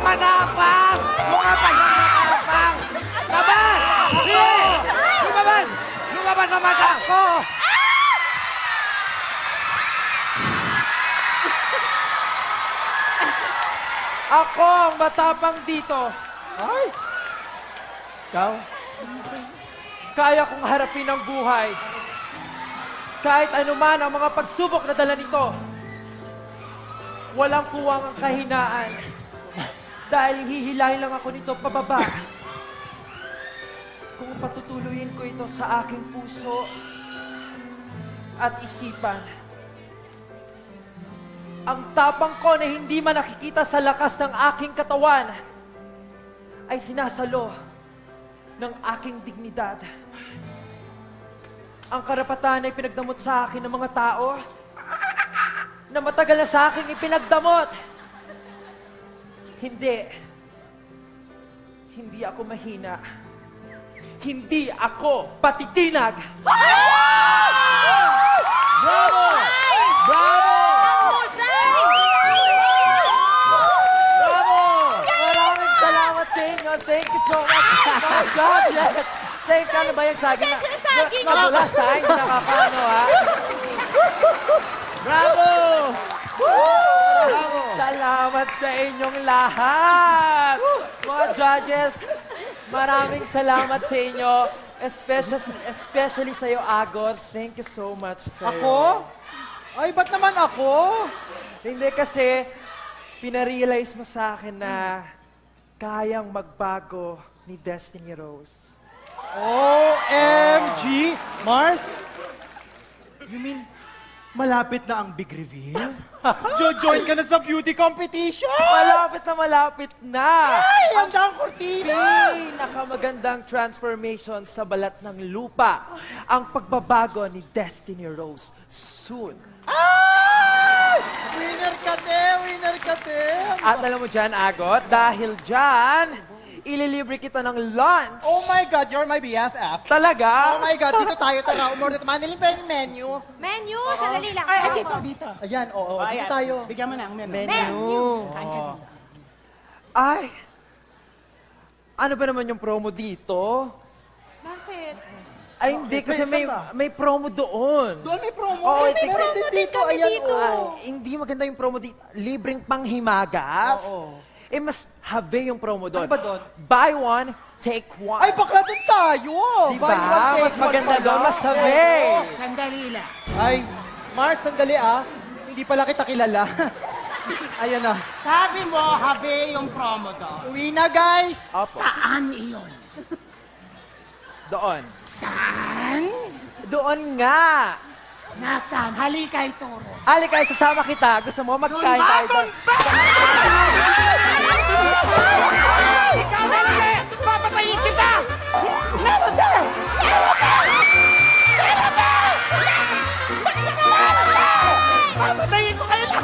matapang! Mukha pa siyang matapang! Laban! Sige! Lumaban! Lumaban sa mata! Ako ang matapang dito. Ay! Ikaw? Kaya kong harapin ang buhay. Kahit anuman ang mga pagsubok na dala nito. Walang puwang ang kahinaan. Dahil hihilahin lang ako nito pababa. Kung patutuloyin ko ito sa aking puso at isipan, ang tapang ko na hindi man nakikita sa lakas ng aking katawan ay sinasalo ng aking dignidad. Ang karapatan ay pinagdamot sa akin ng mga tao na matagal na sa akin ipinagdamot. Hindi ako mahina. Hindi ako patitinag. Bravo! Bravo! Maraming salamat sa inyo. Thank you so much. Oh God, yes. Safe ka na ba yung saging? Pasensya na saging. Madulas sa akin, nakakano ha? Bravo! Bravo! Salamat sa inyong lahat. Mga judges, maraming salamat sa inyo. Especially sa'yo, Agot. Thank you so much sa'yo. Ako? Ay, ba't naman ako? Hindi kasi, pinarealize mo sa akin na kayang magbago ni Destiny Rose. OMG! Mars? You mean, malapit na ang big reveal? Jojoin ka na sa beauty competition? Malapit na! Ay, handa ang kurtina! Pinakamagandang transformation sa balat ng lupa. Ang pagbabago ni Destiny Rose soon. Ay! Winner ka, te! Winner ka, te! At alam mo dyan, Agot, dahil dyan, ililibre kita ng lunch. Oh my God, you're my BFF. Talaga? Oh my God, dito tayo, tara. Umorder tayo. Manilin pa yung menu. Menu, sandali lang. Ay, dito. Ayan, oo, dito Ayan. tayo. Bigyan mo na ang menu. Menu. Kain ka dito. Ay, ano ba naman yung promo dito? Bakit? Ay, hindi, kasi saan ba? may promo doon. Doon may promo. Oo, Ay, may pero promo din dito, kami ayan, dito. oo. Hindi maganda yung promo dito. Libreng panghimagas. Oo. Eh, mas have yung promo doon. Ano ba doon? Buy one, take one. Ay, bakla doon tayo. Diba? Buy one, take Mas one maganda pala. doon, mas sabi. Sandali lang. Ay, Mars, sandali ah. Hindi pala kita kilala. Ayan na. Sabi mo, habe yung promo doon. Uwi na, guys. Opo, Saan iyon? doon. Saan? Doon nga. Nasaan? Halika ituro. Halika, sasama kita. Gusto mo magkain tayo doon? Ikaw na lang! Papatayin kita! Meron ka! Papatayin ko kayo lahat!